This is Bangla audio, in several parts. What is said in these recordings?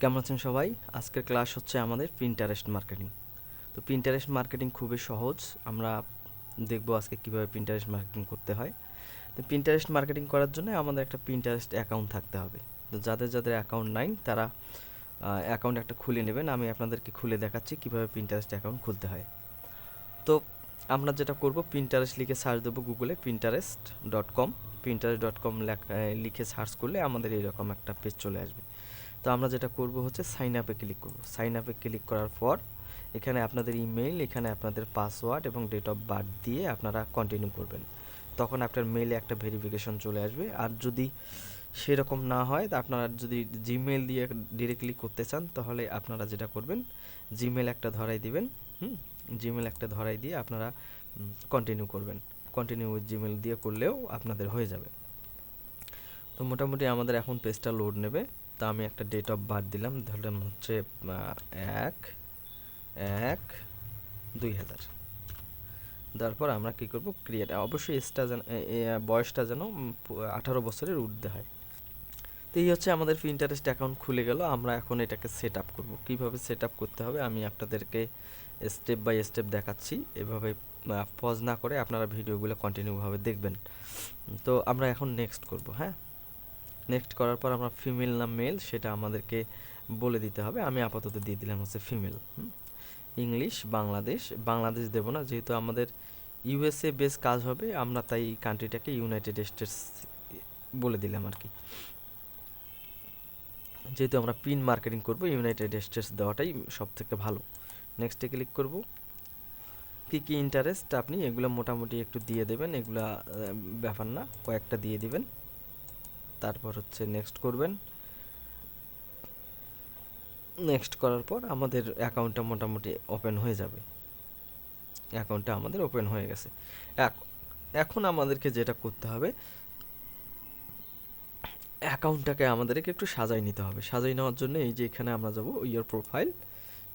কেমন আছেন সবাই? আজকের ক্লাস হচ্ছে আমাদের পিন্টারেস্ট মার্কেটিং। তো পিন্টারেস্ট মার্কেটিং খুবই সহজ। আমরা দেখব আজকে কিভাবে পিন্টারেস্ট মার্কেটিং করতে হয়। তো পিন্টারেস্ট মার্কেটিং করার জন্য আমাদের একটা পিন্টারেস্ট অ্যাকাউন্ট থাকতে হবে। তো যাদের যাদের অ্যাকাউন্ট নাই তারা অ্যাকাউন্ট একটা খুলে নেবেন। আমি আপনাদেরকে খুলে দেখাচ্ছি কিভাবে পিন্টারেস্ট অ্যাকাউন্ট খুলতে হয়। তো আমরা যেটা করব, পিন্টারেস্ট লিখে সার্চ দেবো গুগলে pinterest.com। pinterest.com লিখে সার্চ করলে আমাদের এরকম একটা পেজ চলে আসবে। তো আমরা যেটা করব হচ্ছে সাইন আপে ক্লিক করব। সাইন আপে ক্লিক করার পর এখানে আপনাদের ইমেইল, এখানে আপনাদের পাসওয়ার্ড এবং ডেট অফ বার্থ দিয়ে আপনারা কন্টিনিউ করবেন। তখন আপনার মেইলে একটা ভেরিফিকেশন চলে আসবে। আর যদি সেরকম না হয়, তা আপনারা যদি জিমেল দিয়ে ডিরেক্টলি করতে চান তাহলে আপনারা যেটা করবেন, জিমেল একটা ধরাই দিবেন। জিমেল একটা ধরাই দিয়ে আপনারা কন্টিনিউ করবেন। কন্টিনিউ উইথ জিমেল দিয়ে করলেও আপনাদের হয়ে যাবে। তো মোটামুটি আমাদের এখন পেজটা লোড নেবে। তা আমি একটা ডেট অফ বার্থ দিলাম, ধরলাম হচ্ছে 1/1/2000। তারপর আমরা কি করব, ক্রিয়েট। অবশ্যই এজটা যেন বয়সটা যেন 18 বছরের ঊর্ধ্বে হয়। তো এই হচ্ছে আমাদের পিন্টারেস্ট অ্যাকাউন্ট খুলে গেল। আমরা এখন এটাকে সেট আপ করবো। কীভাবে সেট আপ করতে হবে আমি আপনাদেরকে স্টেপ বাই স্টেপ দেখাচ্ছি। এভাবে পজ না করে আপনারা ভিডিওগুলো কন্টিনিউভাবে দেখবেন। তো আমরা এখন নেক্সট করব। হ্যাঁ, নেক্সট করার পর আমরা ফিমেল না মেল সেটা আমাদেরকে বলে দিতে হবে। আমি আপাতত দিয়ে দিলাম হচ্ছে ফিমেল। ইংলিশ, বাংলাদেশ। বাংলাদেশ দেব না, যেহেতু আমাদের ইউএসএ বেস কাজ হবে, আমরা তাই কান্ট্রিটাকে ইউনাইটেড স্টেটস বলে দিলাম আর কি। যেহেতু আমরা পিন মার্কেটিং করব, ইউনাইটেড স্টেটস দেওয়াটাই সব থেকে ভালো। নেক্সটে ক্লিক করব। কী কী ইন্টারেস্ট আপনি এগুলো মোটামুটি একটু দিয়ে দেবেন, এগুলা ব্যাপার না, কয়েকটা দিয়ে দিবেন। তারপর হচ্ছে নেক্সট করবেন। নেক্সট করার পর আমাদের অ্যাকাউন্টটা মোটামুটি ওপেন হয়ে যাবে। অ্যাকাউন্টটা আমাদের ওপেন হয়ে গেছে। এখন আমাদেরকে যেটা করতে হবে, অ্যাকাউন্টটাকে আমাদেরকে একটু সাজাই নিতে হবে। সাজাই নেওয়ার জন্য এই যে এখানে আমরা যাব ইয়োর প্রোফাইল।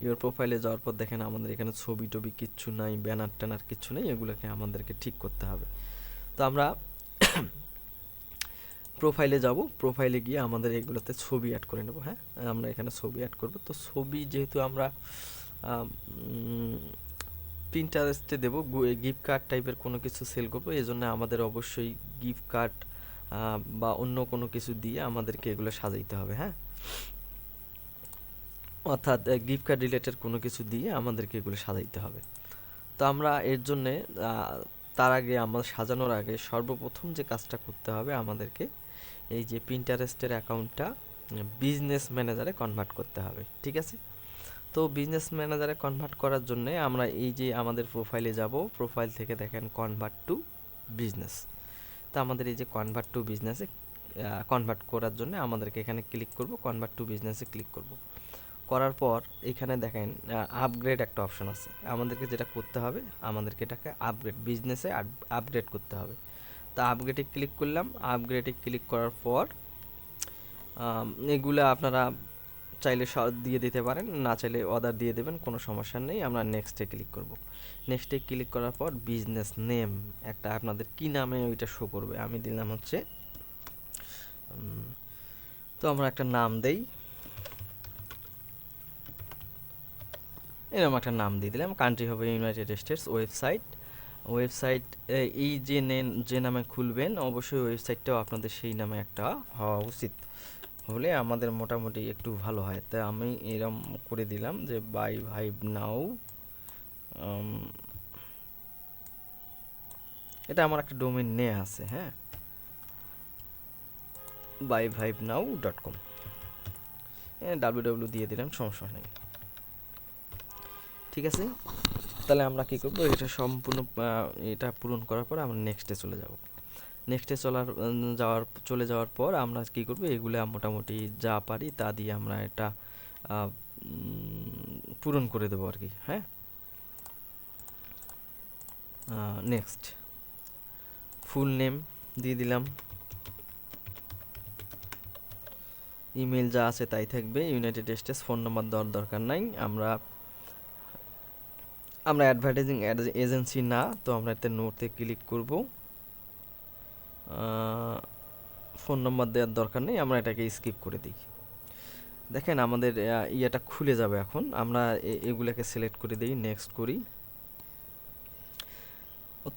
ইয়োর প্রোফাইলে যাওয়ার পর দেখেন আমাদের এখানে ছবি টবি কিচ্ছু নাই, ব্যানার ট্যানার কিচ্ছু নেই, এগুলোকে আমাদেরকে ঠিক করতে হবে। তো আমরা প্রোফাইলে যাব। প্রোফাইলে গিয়ে আমাদের এগুলোতে ছবি অ্যাড করে নেব। হ্যাঁ, আমরা এখানে ছবি অ্যাড করব। তো ছবি যেহেতু আমরা পিন্টারেস্টে দেবো, গিফট কার্ড টাইপের কোনো কিছু সেল করবো, এই জন্য আমাদের অবশ্যই গিফট কার্ড বা অন্য কোনো কিছু দিয়ে আমাদেরকে এগুলো সাজাইতে হবে। হ্যাঁ, অর্থাৎ গিফট কার্ড রিলেটেড কোনো কিছু দিয়ে আমাদেরকে এগুলো সাজাইতে হবে। তো আমরা এর জন্যে তার আগে, আমাদের সাজানোর আগে সর্বপ্রথম যে কাজটা করতে হবে আমাদেরকে, এই যে পিন্টারেস্টের অ্যাকাউন্টটা বিজনেস ম্যানেজারে কনভার্ট করতে হবে। ঠিক আছে? তো বিজনেস ম্যানেজারে কনভার্ট করার জন্য আমরা এই যে আমাদের প্রোফাইলে যাব, প্রোফাইল থেকে দেখেন কনভার্ট টু বিজনেস। তো আমাদের এই যে কনভার্ট টু বিজনেসে কনভার্ট করার জন্য আমাদেরকে এখানে ক্লিক করব, কনভার্ট টু বিজনেসে ক্লিক করব। করার পর এখানে দেখেন আপগ্রেড একটা অপশন আছে। আমাদেরকে যেটা করতে হবে, আমাদেরকে এটাকে আপগ্রেড, বিজনেসে আপগ্রেড করতে হবে। তো আপগ্রেডে ক্লিক করলাম। আপগ্রেডে ক্লিক করার পর এগুলো আপনারা চাইলে দিয়ে দিতে পারেন, না চাইলে অর্ডার দিয়ে দেবেন, কোনো সমস্যা নেই। আমরা নেক্সটে ক্লিক করব। নেক্সটে ক্লিক করার পর বিজনেস নেম একটা আপনাদের কি নামে ওইটা শো করবে। আমি দিলাম হচ্ছে, তো আমরা একটা নাম দেই, এরকম একটা নাম দিয়ে দিলাম। কান্ট্রি হবে ইউনাইটেড স্টেটস। ওয়েবসাইট এই যে নামে খুলবেন, অবশ্যই ওয়েবসাইটটাও আপনাদের সেই নামে একটা হওয়া উচিত, হলে আমাদের মোটামুটি একটু ভালো হয়। তাই আমি এরম করে দিলাম যে বাই ভাইব নাও। এটা আমার একটা ডোমেইন নিয়ে আছে। হ্যাঁ, buyvibenow.com, www দিয়ে দিলাম, সমস্যা নেই। ঠিক আছে? তাহলে আমরা কি করব, এটা সম্পূর্ণ এটা পূরণ করার পর আমরা নেক্সটে চলে যাব। নেক্সটে চলে যাওয়ার পর আমরা কি করব, এগুলা মোটামুটি যা পারি তা দিয়ে আমরা এটা পূরণ করে দেবো আর কি। হ্যাঁ, নেক্সট ফুল নেম দিয়ে দিলাম। ইমেল যা আছে তাই থাকবে, ইউনাইটেড স্টেটস। ফোন নাম্বার দেওয়ার দরকার নাই। আমরা অ্যাডভার্টাইজিং এজেন্সি না, তো আমরা এতে নোটে ক্লিক করব। ফোন নাম্বার দেওয়ার দরকার নেই, আমরা এটাকে স্কিপ করে দিই। দেখেন আমাদের ইয়েটা খুলে যাবে। এখন আমরা এগুলাকে সিলেক্ট করে দিই, নেক্সট করি।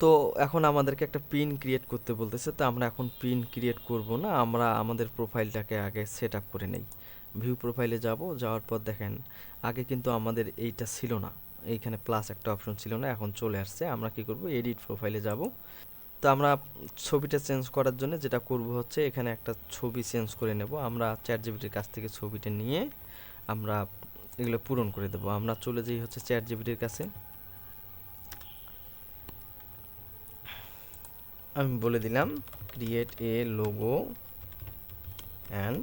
তো এখন আমাদেরকে একটা পিন ক্রিয়েট করতে বলতেছে, তো আমরা এখন পিন ক্রিয়েট করব না, আমরা আমাদের প্রোফাইলটাকে আগে সেট আপ করে নেই। ভিউ প্রোফাইলে যাব, যাওয়ার পর দেখেন আগে কিন্তু আমাদের এইটা ছিল না, এইখানে প্লাস একটা অপশন ছিল না, এখন চলে আসছে। আমরা কি করব, এডিট প্রোফাইলে যাব। তো আমরা ছবিটা চেঞ্জ করার জন্য যেটা করব হচ্ছে এখানে একটা ছবি চেঞ্জ করে নেব। আমরা চ্যাট জিপিটির কাছ থেকে ছবিটা নিয়ে আমরা এগুলো পূরণ করে দেব। আমরা চলে যাই হচ্ছে চ্যাট জিপিটির কাছে। আমি বলে দিলাম create a logo and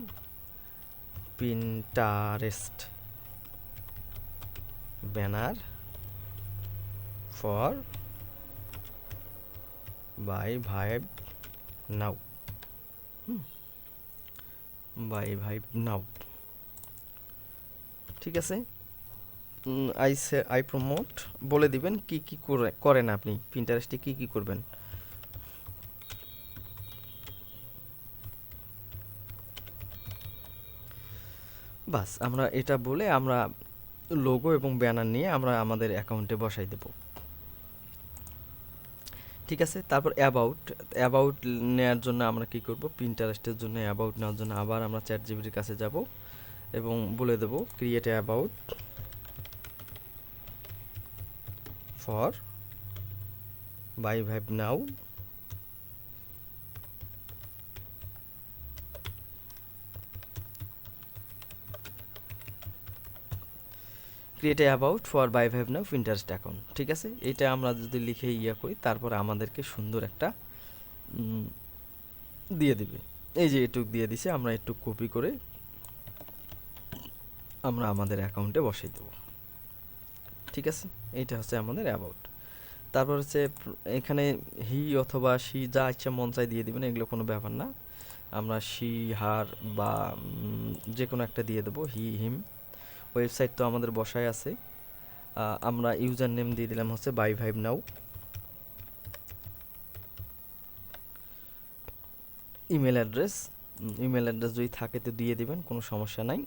Pinterest banner for buy vibe now. Buy vibe now, ঠিক আছে। আই প্রমোট বলে দিবেন কি কি করেন আপনি পিন্টারেস্টে, কি কি করবেন। বাস আমরা এটা বলে আমরা লোগো এবং ব্যানার নিয়ে আমরা আমাদের অ্যাকাউন্টে বসাই দেব, ঠিক আছে। তারপর অ্যাবাউট নেওয়ার জন্য আমরা কি করব, পিন্টারেস্টের জন্য অ্যাবাউট নেওয়ার জন্য আবার আমরা চ্যাট জিপিটির কাছে যাব এবং বলে দেব create about for buy vibe now. Create about for buy vibe now Pinterest account, ঠিক আছে। এটা আমরা যদি লিখে করি, তারপর আমাদেরকে সুন্দর একটা দিয়ে দিবে। এই যে এটুক দিয়ে দিছে, আমরা একটু কপি করে আমরা আমাদের অ্যাকাউন্টে বসাই দেব, ঠিক আছে। এইটা হচ্ছে আমাদের অ্যাবাউট। তারপর হচ্ছে এখানে হি অথবা শি যা ইচ্ছা মন চাই দিয়ে দিবেন, এগুলো কোনো ব্যাপার না। আমরা শি হার বা যে কোনো একটা দিয়ে দেবো, হি হিম। ওয়েবসাইট তো আমাদের বসায় আছে, আমরা ইউজার নেম দিয়ে দিলাম হচ্ছে by vibe now. Email address যদি থাকে তো দিয়ে দিবেন, কোনো সমস্যা নাই।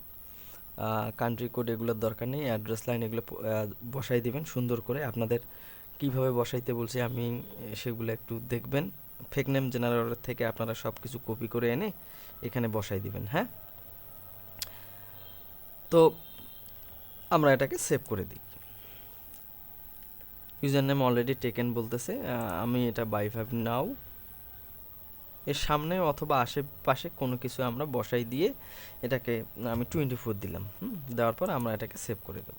কান্ট্রি কোড এগুলোর দরকার নেই, অ্যাড্রেস লাইন এগুলো বসাই দিবেন সুন্দর করে। আপনাদের কিভাবে বসাইতে বলছি আমি সেগুলো একটু দেখবেন। ফেক নেম জেনারেটর থেকে আপনারা সব কিছু কপি করে এনে এখানে বসাই দিবেন, হ্যাঁ। তো আমরা এটাকে সেভ করে দিই। ইউজার নেম অলরেডি টেকেন বলতেছে, আমি এটা বাই ভাইব নাও এর সামনে অথবা আশেপাশে কোনো কিছু আমরা বসাই দিয়ে এটাকে আমি 24 দিলাম। দেওয়ার পর আমরা এটাকে সেভ করে দেব।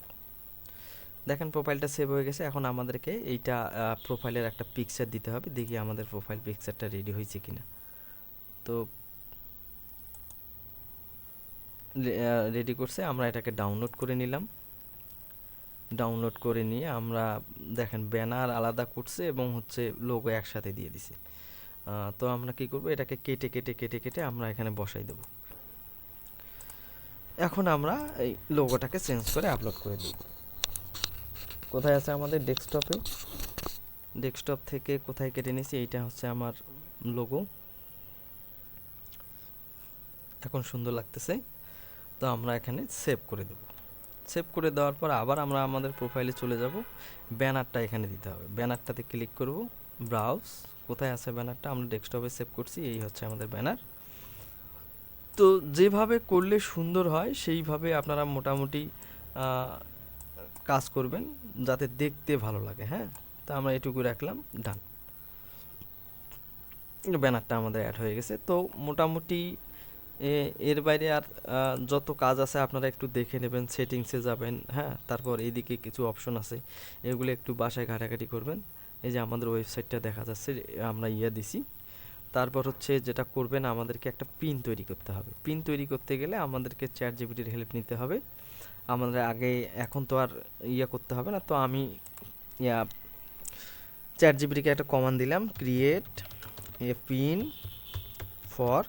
দেখেন প্রোফাইলটা সেভ হয়ে গেছে। এখন আমাদেরকে এইটা প্রোফাইলের একটা পিকচার দিতে হবে, দেখি আমাদের প্রোফাইল পিকচারটা রেডি হয়েছে কিনা। তো রেডি করছে, আমরা এটাকে ডাউনলোড করে নিলাম। ডাউনলোড করে নিয়ে আমরা দেখেন ব্যানার আলাদা করছে এবং হচ্ছে লোগো একসাথে দিয়ে দিছে। তো আমরা কি করব, এটাকে কেটে কেটে কেটে কেটে আমরা এখানে বসাই দেব। এখন আমরা এই লোগোটাকে চেঞ্জ করে আপলোড করে দেব। কোথায় আছে আমাদের ডেস্কটপে, ডেস্কটপ থেকে কোথায় কেটে নিয়েছি, এইটা হচ্ছে আমার লোগো। এখন সুন্দর লাগতেছে। তো আমরা এখানে সেভ করে দেব। সেভ করে দেওয়ার পর আবার আমরা আমাদের প্রোফাইলে চলে যাব। ব্যানারটা এখানে দিতে হবে, ব্যানারটাতে ক্লিক করব, ব্রাউজ। কোথায় আছে ব্যানারটা, আমরা ডেস্কটপে সেভ করছি, এই হচ্ছে আমাদের ব্যানার। তো যেভাবে করলে সুন্দর হয় সেইভাবে আপনারা মোটামুটি কাজ করবেন যাতে দেখতে ভালো লাগে, হ্যাঁ। তো আমরা এটুকু রাখলাম, ডান। ব্যানারটা আমাদের অ্যাড হয়ে গেছে। তো মোটামুটি এর বাইরে আর যত কাজ আছে আপনারা একটু দেখে নেবেন, সেটিংসে যাবেন, হ্যাঁ। তারপর এইদিকে কিছু অপশন আছে, এগুলো একটু বাসায় ঘাটাঘাটি করবেন। এই যে আমাদের ওয়েবসাইটটা দেখা যাচ্ছে, আমরা দিছি। তারপর হচ্ছে যেটা করবেন, আমাদেরকে একটা পিন তৈরি করতে হবে। পিন তৈরি করতে গেলে আমাদেরকে চ্যাট জিপিটির হেল্প নিতে হবে। আমাদের আগে এখন তো আর করতে হবে না। তো আমি চ্যাট জিপিটিকে একটা কমান্ড দিলাম, ক্রিয়েট এ পিন ফর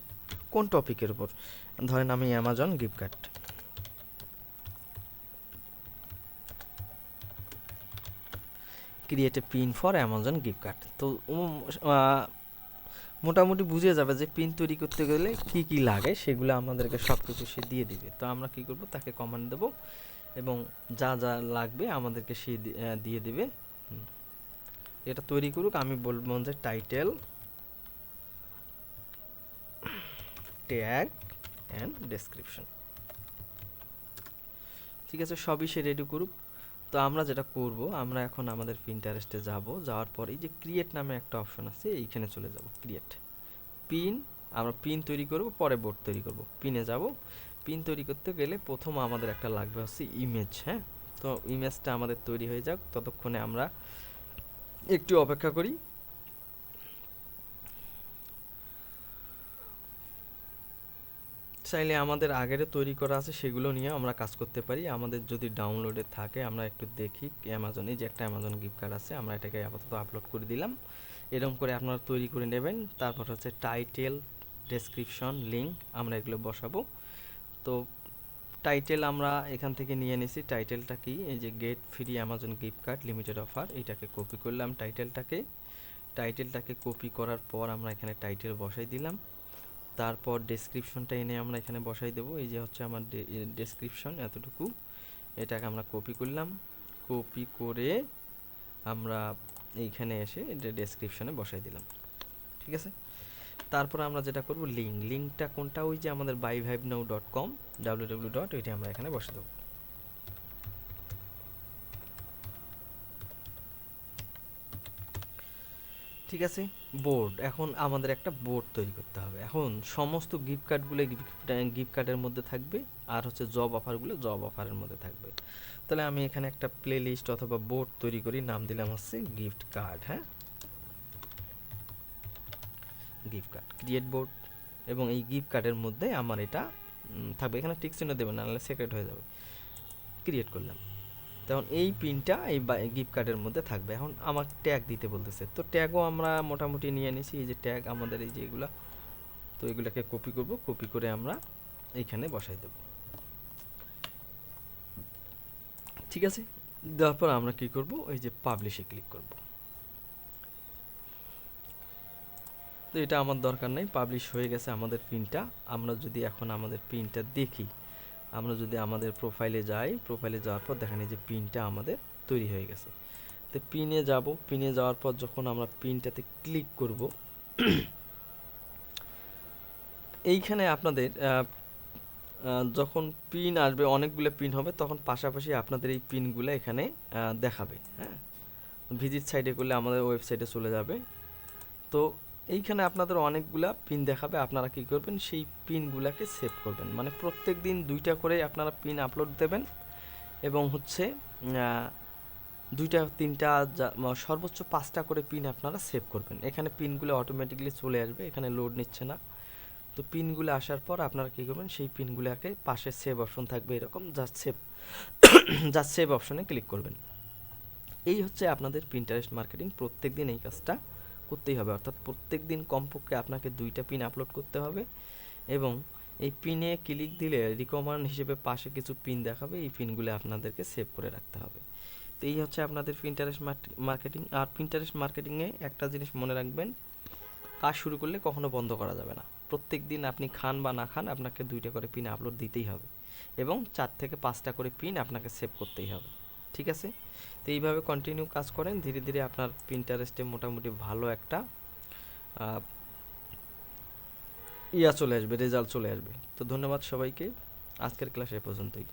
কোন টপিকের উপর, ধরেন আমি Amazon gift card. Create a pin for Amazon gift card. তো মোটামুটি বুঝে যাবে যে পিন তৈরি করতে গেলে কি কি লাগে, সেগুলো আমাদেরকে সব কিছু সে দিয়ে দিবে। তো আমরা কি করব, তাকে কমান্ড দেব এবং যা যা লাগবে আমাদেরকে সে দিয়ে দিবে। এটা তৈরি করুক, আমি বলবো যে টাইটেল, ট্যাগ অ্যান্ড ডেসক্রিপশন। ঠিক আছে, সবই সে রেডি করুক। তো আমরা যেটা করব, আমরা এখন আমাদের পিন্টারেস্টে যাব, যাওয়ার পর এই যে ক্রিয়েট নামে একটা অপশন আছে, এইখানে চলে যাব। ক্রিয়েট পিন, আমরা পিন তৈরি করব, পরে বোর্ড তৈরি করব। পিনে যাব, পিন তৈরি করতে গেলে প্রথম আমাদের একটা লাগবে হচ্ছে ইমেজ। হ্যাঁ, তো ইমেজটা আমাদের তৈরি হয়ে যাক, ততক্ষণে আমরা একটু অপেক্ষা করি। চাইলে আমাদের আগের তৈরি করা আছে সেগুলো নিয়ে আমরা কাজ করতে পারি। আমাদের যদি ডাউনলোডে থাকে, আমরা একটু দেখি অ্যামাজনে যে একটা অ্যামাজন গিফট কার্ড আছে, আমরা এটাকে আপাতত আপলোড করে দিলাম। এরকম করে আপনারা তৈরি করে নেবেন। তারপর হচ্ছে টাইটেল, ডেসক্রিপশন, লিঙ্ক, আমরা এগুলো বসাবো। তো টাইটেল আমরা এখান থেকে নিয়ে নিছি। টাইটেলটা কি, এই যে gate free Amazon gift card limited offer, এটাকে কপি করলাম। টাইটেলটাকে কপি করার পর আমরা এখানে টাইটেল বসাই দিলাম। তারপর ডেসক্রিপশনটা এনে আমরা এখানে বসাই দেবো। এই যে হচ্ছে আমার ডেসক্রিপশন এতটুকু, এটাকে আমরা কপি করলাম। কপি করে আমরা এইখানে এসে এটা ডেসক্রিপশনে বসাই দিলাম। ঠিক আছে, তারপর আমরা যেটা করব, লিঙ্কটা কোনটা, ওই যে আমাদের buyvibenow.com www. ওইটা আমরা এখানে বসে দেবো। ঠিক আছে, বোর্ড, এখন আমাদের একটা বোর্ড তৈরি করতে হবে। এখন সমস্ত গিফট কার্ডগুলো গিফট কার্ডের মধ্যে থাকবে, আর হচ্ছে জব অফারগুলো জব অফারের মধ্যে থাকবে। তাহলে আমি এখানে একটা প্লে লিস্ট অথবা বোর্ড তৈরি করি, নাম দিলাম হচ্ছে গিফট কার্ড। হ্যাঁ, গিফট কার্ড, ক্রিয়েট বোর্ড, এবং এই গিফট কার্ডের মধ্যে আমার এটা থাকবে। এখানে টিক চিহ্ন দেবেন না, নাহলে সিক্রেট হয়ে যাবে। ক্রিয়েট করলাম, তখন এই পিনটা এই গিফট কার্ডের মধ্যে থাকবে। এখন আমার ট্যাগ দিতে বলতেছে, তো ট্যাগও আমরা মোটামুটি নিয়ে নিছি। এই যে ট্যাগ আমাদের এই যে এগুলা, তো এগুলাকে কপি করব, কপি করে আমরা এইখানে বসাই দেব। ঠিক আছে, দেওয়ার পর আমরা কি করব, ওই যে পাবলিশে ক্লিক করব। তো এটা আমার দরকার নেই, পাবলিশ হয়ে গেছে আমাদের পিনটা। আমরা যদি এখন আমাদের পিনটা দেখি, আমরা যদি আমাদের প্রোফাইলে যাই, প্রোফাইলে যাওয়ার পর দেখেন এই যে পিনটা আমাদের তৈরি হয়ে গেছে। তো পিনে যাব, পিনে যাওয়ার পর যখন আমরা পিনটাতে ক্লিক করব, এইখানে আপনাদের যখন পিন আসবে, অনেকগুলো পিন হবে, তখন পাশাপাশি আপনাদের এই পিনগুলো এখানে দেখাবে। হ্যাঁ, ভিজিট সাইটে করলে আমাদের ওয়েবসাইটে চলে যাবে। তো এইখানে আপনাদের অনেকগুলা পিন দেখাবে, আপনারা কি করবেন, সেই পিনগুলাকে সেভ করবেন। মানে প্রত্যেক দিন 2টা করে আপনারা পিন আপলোড দেবেন, এবং হচ্ছে 2টা 3টা সর্বোচ্চ 5টা করে পিন আপনারা সেভ করবেন। এখানে পিনগুলো অটোমেটিকলি চলে আসবে, এখানে লোড নিচ্ছে না। তো পিনগুলো আসার পর আপনারা কী করবেন, সেই পিনগুলোকে পাশে সেভ অপশন থাকবে এরকম, জাস্ট সেভ অপশনে ক্লিক করবেন। এই হচ্ছে আপনাদের পিন্টারেস্ট মার্কেটিং। প্রত্যেক দিন এই কাজটা করতেই হবে, অর্থাৎ প্রত্যেক দিন কমপক্ষে আপনাকে 2টা পিন আপলোড করতে হবে, এবং এই পিনে ক্লিক দিলে রিকমান্ড হিসেবে পাশে কিছু পিন দেখাবে, এই পিনগুলো আপনাদেরকে সেভ করে রাখতে হবে। তো এই হচ্ছে আপনাদের পিন্টারেস্ট মার্কেটিং। আর পিন্টারেস্ট মার্কেটিংয়ে একটা জিনিস মনে রাখবেন, কাজ শুরু করলে কখনো বন্ধ করা যাবে না। প্রত্যেক দিন আপনি খান বা না খান, আপনাকে 2টা করে পিন আপলোড দিতেই হবে, এবং 4 থেকে 5টা করে পিন আপনাকে সেভ করতেই হবে। ঠিক আছে, তো এইভাবে কন্টিনিউ কাজ করেন, ধীরে ধীরে আপনার পিন্টারেস্টে মোটামুটি ভালো একটা চলে আসবে, রেজাল্ট চলে আসবে। তো ধন্যবাদ সবাইকে, আজকের ক্লাস এ পর্যন্তই।